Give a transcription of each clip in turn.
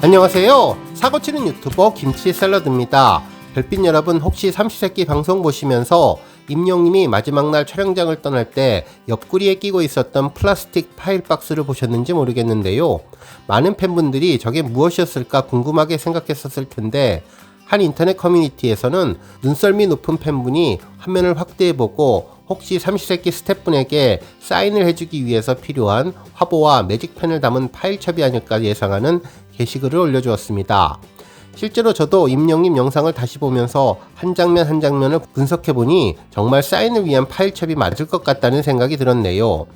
안녕하세요. 사고치는 유튜버 김치샐러드입니다. 별빛 여러분, 혹시 삼시세끼 방송 보시면서 임영님이 마지막 날 촬영장을 떠날 때 옆구리에 끼고 있었던 플라스틱 파일 박스를 보셨는지 모르겠는데요. 많은 팬분들이 저게 무엇이었을까 궁금하게 생각했었을 텐데, 한 인터넷 커뮤니티에서는 눈썰미 높은 팬분이 화면을 확대해보고 혹시 삼시세끼 스태프분에게 사인을 해주기 위해서 필요한 화보와 매직펜을 담은 파일첩이 아닐까 예상하는 게시글을 올려주었습니다. 실제로 저도 임영님 영상을 다시 보면서 한 장면 한 장면을 분석해보니 정말 사인을 위한 파일첩이 맞을 것 같다는 생각이 들었네요.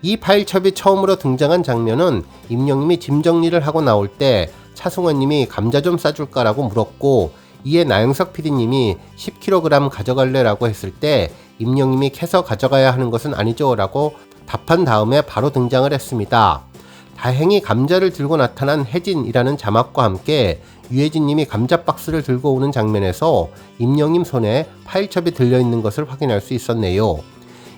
이 파일첩이 처음으로 등장한 장면은 임영님이 짐 정리를 하고 나올 때 차승원님이 감자 좀 싸줄까라고 물었고, 이에 나영석 PD님이 10kg 가져갈래 라고 했을 때 임영님이 캐서 가져가야 하는 것은 아니죠 라고 답한 다음에 바로 등장을 했습니다. 다행히 감자를 들고 나타난 혜진이라는 자막과 함께 유혜진님이 감자 박스를 들고 오는 장면에서 임영님 손에 파일첩이 들려있는 것을 확인할 수 있었네요.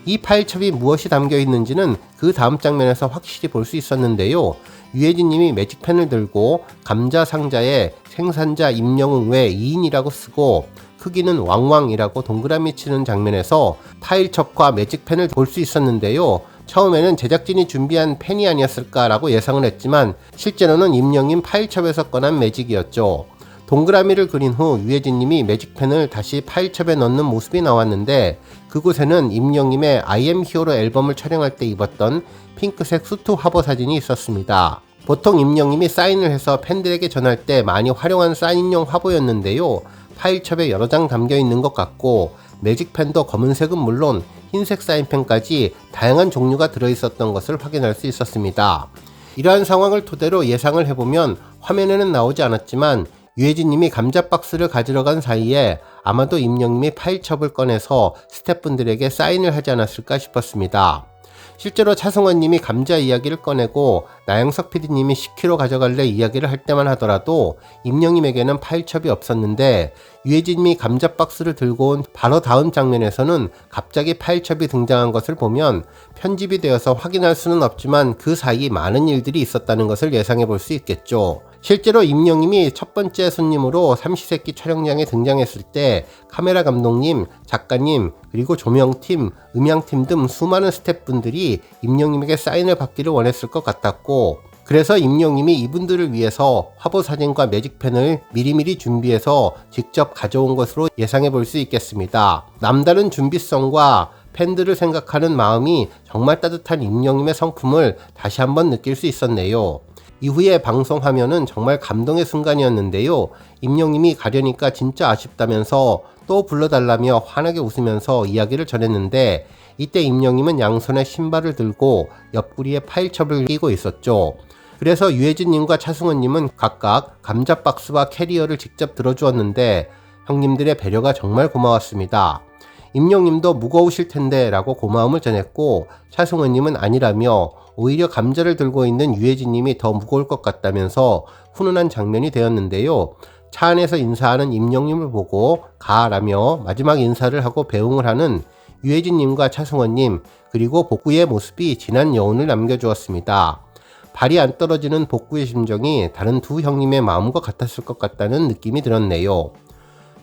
이 파일첩이 무엇이 담겨 있는지는 그 다음 장면에서 확실히 볼 수 있었는데요. 유혜진님이 매직펜을 들고 감자 상자에 생산자 임영웅 외 2인이라고 쓰고 크기는 왕왕이라고 동그라미 치는 장면에서 파일첩과 매직펜을 볼 수 있었는데요. 처음에는 제작진이 준비한 펜이 아니었을까라고 예상을 했지만 실제로는 임영님 파일첩에서 꺼낸 매직이었죠. 동그라미를 그린 후 유혜진님이 매직펜을 다시 파일첩에 넣는 모습이 나왔는데, 그곳에는 임영님의 I am 히어로 앨범을 촬영할 때 입었던 핑크색 수트 화보 사진이 있었습니다. 보통 임영님이 사인을 해서 팬들에게 전할 때 많이 활용한 사인용 화보였는데요. 파일첩에 여러 장 담겨 있는 것 같고, 매직펜도 검은색은 물론 흰색 사인펜까지 다양한 종류가 들어있었던 것을 확인할 수 있었습니다. 이러한 상황을 토대로 예상을 해보면 화면에는 나오지 않았지만 유혜진님이 감자 박스를 가지러 간 사이에 아마도 임영님이 파일첩을 꺼내서 스태프분들에게 사인을 하지 않았을까 싶었습니다. 실제로 차승원님이 감자 이야기를 꺼내고 나영석 PD님이 10kg 가져갈래 이야기를 할 때만 하더라도 임영님에게는 파일첩이 없었는데, 유혜진님이 감자 박스를 들고 온 바로 다음 장면에서는 갑자기 파일첩이 등장한 것을 보면 편집이 되어서 확인할 수는 없지만 그 사이 많은 일들이 있었다는 것을 예상해 볼 수 있겠죠. 실제로 임영님이 첫 번째 손님으로 삼시세끼 촬영장에 등장했을 때 카메라 감독님, 작가님, 그리고 조명팀, 음향팀 등 수많은 스태프분들이 임영님에게 사인을 받기를 원했을 것 같았고, 그래서 임영님이 이분들을 위해서 화보 사진과 매직펜을 미리미리 준비해서 직접 가져온 것으로 예상해 볼 수 있겠습니다. 남다른 준비성과 팬들을 생각하는 마음이 정말 따뜻한 임영님의 성품을 다시 한번 느낄 수 있었네요. 이후에 방송하면은 정말 감동의 순간이었는데요. 임영님이 가려니까 진짜 아쉽다면서 또 불러달라며 환하게 웃으면서 이야기를 전했는데, 이때 임영님은 양손에 신발을 들고 옆구리에 파일첩을 끼고 있었죠. 그래서 유혜진님과 차승원님은 각각 감자 박스와 캐리어를 직접 들어주었는데 형님들의 배려가 정말 고마웠습니다. 임영님도 무거우실 텐데 라고 고마움을 전했고, 차승원님은 아니라며 오히려 감자를 들고 있는 유혜진님이 더 무거울 것 같다면서 훈훈한 장면이 되었는데요. 차 안에서 인사하는 임영님을 보고 가라며 마지막 인사를 하고 배웅을 하는 유혜진님과 차승원님, 그리고 복구의 모습이 진한 여운을 남겨주었습니다. 발이 안 떨어지는 복구의 심정이 다른 두 형님의 마음과 같았을 것 같다는 느낌이 들었네요.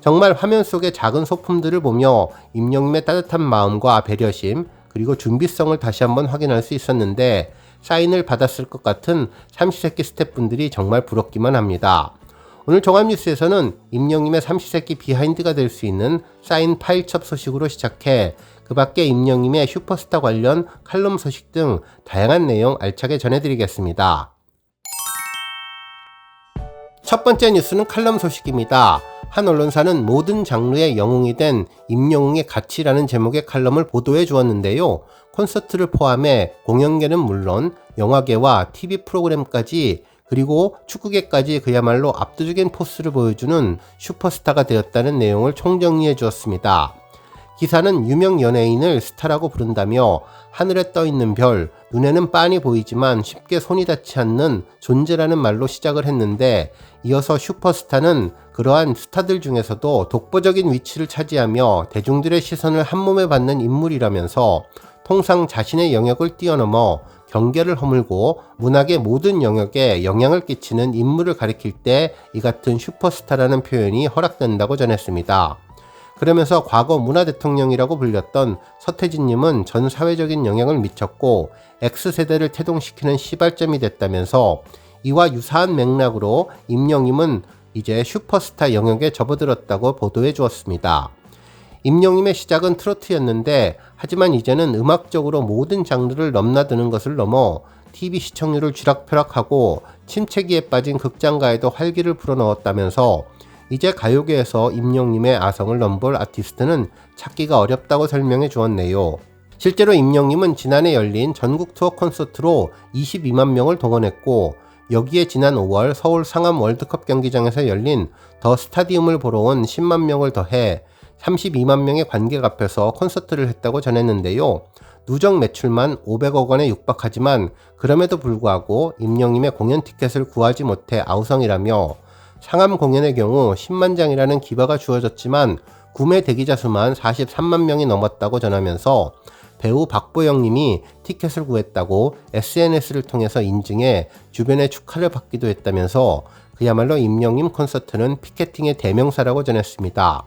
정말 화면 속의 작은 소품들을 보며 임영님의 따뜻한 마음과 배려심, 그리고 준비성을 다시 한번 확인할 수 있었는데, 사인을 받았을 것 같은 삼시세끼 스태프분들이 정말 부럽기만 합니다. 오늘 종합뉴스에서는 임영님의 삼시세끼 비하인드가 될 수 있는 사인 파일첩 소식으로 시작해 그 밖에 임영님의 슈퍼스타 관련 칼럼 소식 등 다양한 내용 알차게 전해드리겠습니다. 첫 번째 뉴스는 칼럼 소식입니다. 한 언론사는 모든 장르의 영웅이 된 임영웅의 가치라는 제목의 칼럼을 보도해 주었는데요. 콘서트를 포함해 공연계는 물론 영화계와 TV 프로그램까지, 그리고 축구계까지 그야말로 압도적인 포스를 보여주는 슈퍼스타가 되었다는 내용을 총정리해 주었습니다. 기사는 유명 연예인을 스타라고 부른다며 하늘에 떠있는 별, 눈에는 빤히 보이지만 쉽게 손이 닿지 않는 존재라는 말로 시작을 했는데, 이어서 슈퍼스타는 그러한 스타들 중에서도 독보적인 위치를 차지하며 대중들의 시선을 한몸에 받는 인물이라면서 통상 자신의 영역을 뛰어넘어 경계를 허물고 문학의 모든 영역에 영향을 끼치는 인물을 가리킬 때 이 같은 슈퍼스타라는 표현이 허락된다고 전했습니다. 그러면서 과거 문화대통령이라고 불렸던 서태진님은 전 사회적인 영향을 미쳤고 X세대를 태동시키는 시발점이 됐다면서 이와 유사한 맥락으로 임영임은 이제 슈퍼스타 영역에 접어들었다고 보도해 주었습니다. 임영임의 시작은 트로트였는데 하지만 이제는 음악적으로 모든 장르를 넘나드는 것을 넘어 TV 시청률을 쥐락펴락하고 침체기에 빠진 극장가에도 활기를 불어넣었다면서 이제 가요계에서 임영임의 아성을 넘볼 아티스트는 찾기가 어렵다고 설명해 주었네요. 실제로 임영임은 지난해 열린 전국 투어 콘서트로 22만 명을 동원했고 여기에 지난 5월 서울 상암 월드컵 경기장에서 열린 더 스타디움을 보러 온 10만 명을 더해 32만 명의 관객 앞에서 콘서트를 했다고 전했는데요. 누적 매출만 500억 원에 육박하지만 그럼에도 불구하고 임영임의 공연 티켓을 구하지 못해 아우성이라며 상암 공연의 경우 10만 장이라는 기바가 주어졌지만 구매 대기자 수만 43만 명이 넘었다고 전하면서 배우 박보영 님이 티켓을 구했다고 SNS를 통해서 인증해 주변에 축하를 받기도 했다면서 그야말로 임영임 콘서트는 피케팅의 대명사라고 전했습니다.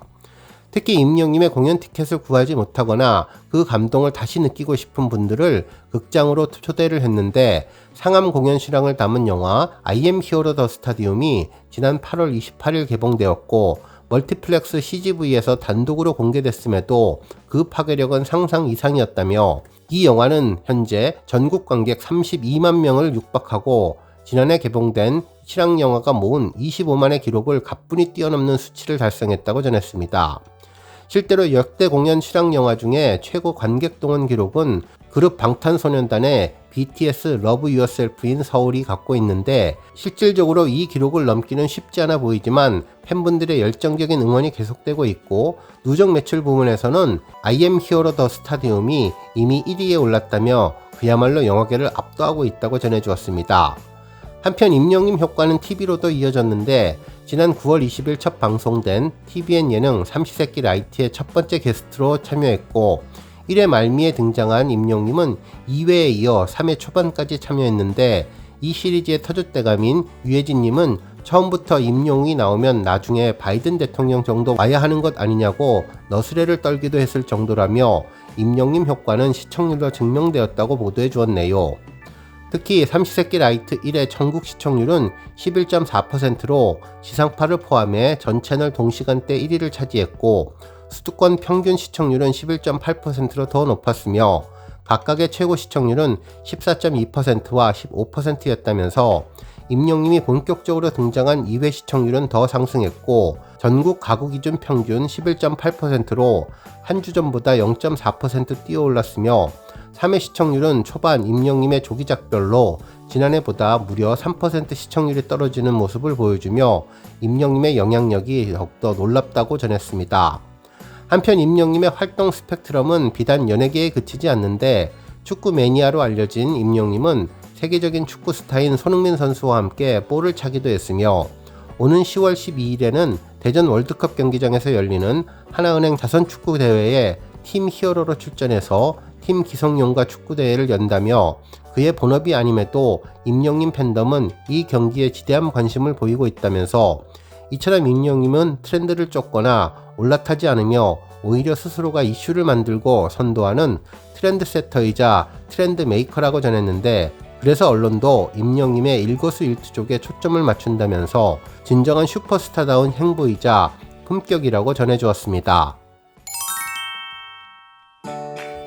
특히 임영임의 공연 티켓을 구하지 못하거나 그 감동을 다시 느끼고 싶은 분들을 극장으로 초대를 했는데 상암 공연 실황을 담은 영화 I am hero the 스타디움이 지난 8월 28일 개봉되었고 멀티플렉스 CGV에서 단독으로 공개됐음에도 그 파괴력은 상상 이상이었다며 이 영화는 현재 전국 관객 32만 명을 육박하고 지난해 개봉된 실황 영화가 모은 25만의 기록을 가뿐히 뛰어넘는 수치를 달성했다고 전했습니다. 실제로 역대 공연 실황 영화 중에 최고 관객 동원 기록은 그룹 방탄소년단의 BTS Love Yourself인 서울이 갖고 있는데 실질적으로 이 기록을 넘기는 쉽지 않아 보이지만 팬분들의 열정적인 응원이 계속되고 있고 누적 매출 부문에서는 I am hero the 스타디움이 이미 1위에 올랐다며 그야말로 영화계를 압도하고 있다고 전해주었습니다. 한편 임영임 효과는 TV로도 이어졌는데 지난 9월 20일 첫 방송된 TVN 예능 삼시세끼 라이트의 첫 번째 게스트로 참여했고 1회 말미에 등장한 임영임은 2회에 이어 3회 초반까지 참여했는데 이 시리즈의 터줏대감인 유해진님은 처음부터 임영웅이 나오면 나중에 바이든 대통령 정도 와야 하는 것 아니냐고 너스레를 떨기도 했을 정도라며 임영임 효과는 시청률로 증명되었다고 보도해 주었네요. 특히 삼시세끼 라이트 1의 전국 시청률은 11.4%로 지상파를 포함해 전 채널 동시간대 1위를 차지했고 수도권 평균 시청률은 11.8%로 더 높았으며 각각의 최고 시청률은 14.2%와 15%였다면서 임영임이 본격적으로 등장한 2회 시청률은 더 상승했고 전국 가구 기준 평균 11.8%로 한 주 전보다 0.4% 뛰어올랐으며 3회 시청률은 초반 임영임의 조기작별로 지난해보다 무려 3% 시청률이 떨어지는 모습을 보여주며 임영임의 영향력이 더욱더 놀랍다고 전했습니다. 한편 임영임의 활동 스펙트럼은 비단 연예계에 그치지 않는데 축구 매니아로 알려진 임영임은 세계적인 축구 스타인 손흥민 선수와 함께 볼을 차기도 했으며 오는 10월 12일에는 대전 월드컵 경기장에서 열리는 하나은행 자선축구 대회에 팀 히어로로 출전해서 팀 기성용과 축구대회를 연다며 그의 본업이 아님에도 임영임 팬덤은 이 경기에 지대한 관심을 보이고 있다면서 이처럼 임영임은 트렌드를 쫓거나 올라타지 않으며 오히려 스스로가 이슈를 만들고 선도하는 트렌드세터이자 트렌드 메이커라고 전했는데 그래서 언론도 임영임의 일거수일투족에 초점을 맞춘다면서 진정한 슈퍼스타다운 행보이자 품격이라고 전해주었습니다.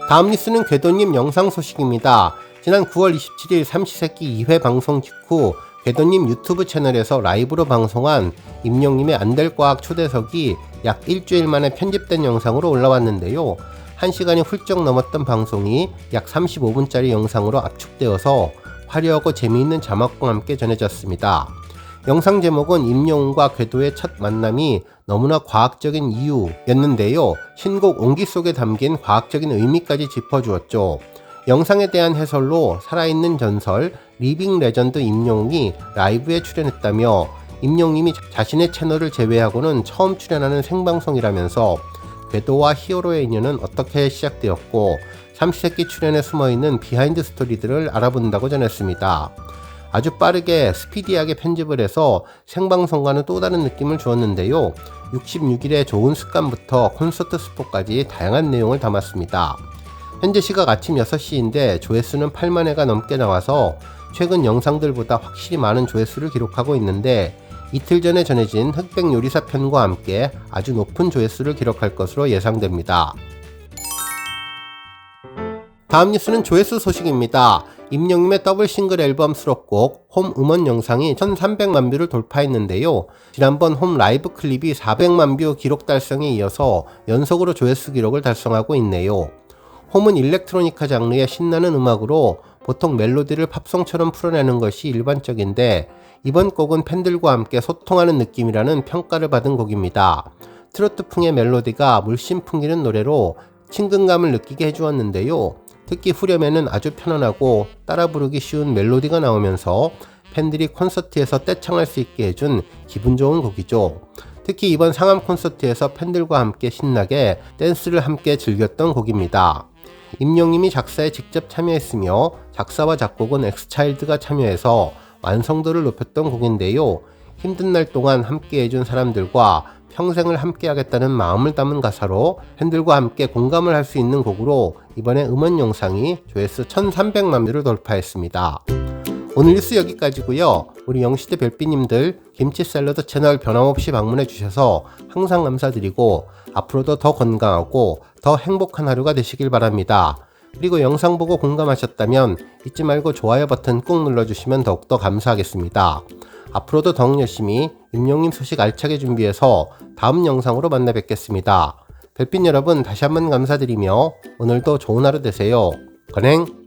다음 뉴스는 궤도님 영상 소식입니다. 지난 9월 27일 삼시세끼 2회 방송 직후 궤도님 유튜브 채널에서 라이브로 방송한 임영임의 안될과학 초대석이 약 일주일 만에 편집된 영상으로 올라왔는데요. 1시간이 훌쩍 넘었던 방송이 약 35분짜리 영상으로 압축되어서 화려하고 재미있는 자막과 함께 전해졌습니다. 영상 제목은 임영웅과 궤도의 첫 만남이 너무나 과학적인 이유였는데요. 신곡 온기 속에 담긴 과학적인 의미까지 짚어주었죠. 영상에 대한 해설로 살아있는 전설 리빙 레전드 임영웅이 라이브에 출연했다며 임영웅이 자신의 채널을 제외하고는 처음 출연하는 생방송이라면서 궤도와 히어로의 인연은 어떻게 시작되었고 삼시세끼 출연에 숨어있는 비하인드 스토리들을 알아본다고 전했습니다. 아주 빠르게 스피디하게 편집을 해서 생방송과는 또 다른 느낌을 주었는데요. 66일의 좋은 습관부터 콘서트 스포까지 다양한 내용을 담았습니다. 현재 시각 아침 6시인데 조회수는 8만 회가 넘게 나와서 최근 영상들보다 확실히 많은 조회수를 기록하고 있는데, 이틀 전에 전해진 흑백 요리사 편과 함께 아주 높은 조회수를 기록할 것으로 예상됩니다. 다음 뉴스는 조회수 소식입니다. 임영님의 더블 싱글 앨범 수록곡 홈 음원 영상이 1300만 뷰를 돌파했는데요. 지난번 홈 라이브 클립이 400만 뷰 기록 달성에 이어서 연속으로 조회수 기록을 달성하고 있네요. 홈은 일렉트로니카 장르의 신나는 음악으로 보통 멜로디를 팝송처럼 풀어내는 것이 일반적인데, 이번 곡은 팬들과 함께 소통하는 느낌이라는 평가를 받은 곡입니다. 트로트풍의 멜로디가 물씬 풍기는 노래로 친근감을 느끼게 해주었는데요. 특히 후렴에는 아주 편안하고 따라 부르기 쉬운 멜로디가 나오면서 팬들이 콘서트에서 떼창할 수 있게 해준 기분 좋은 곡이죠. 특히 이번 상암 콘서트에서 팬들과 함께 신나게 댄스를 함께 즐겼던 곡입니다. 임영님이 작사에 직접 참여했으며 작사와 작곡은 엑스차일드가 참여해서 완성도를 높였던 곡인데요. 힘든 날 동안 함께 해준 사람들과 평생을 함께 하겠다는 마음을 담은 가사로 팬들과 함께 공감을 할 수 있는 곡으로 이번에 음원 영상이 조회수 1300만 뷰를 돌파했습니다. 오늘 뉴스 여기까지고요. 우리 영시대 별빛님들 김치 샐러드 채널 변함없이 방문해 주셔서 항상 감사드리고 앞으로도 더 건강하고 더 행복한 하루가 되시길 바랍니다. 그리고 영상 보고 공감하셨다면 잊지 말고 좋아요 버튼 꾹 눌러주시면 더욱더 감사하겠습니다. 앞으로도 더욱 열심히 임영님 소식 알차게 준비해서 다음 영상으로 만나 뵙겠습니다. 별빛 여러분 다시 한번 감사드리며 오늘도 좋은 하루 되세요. 건행!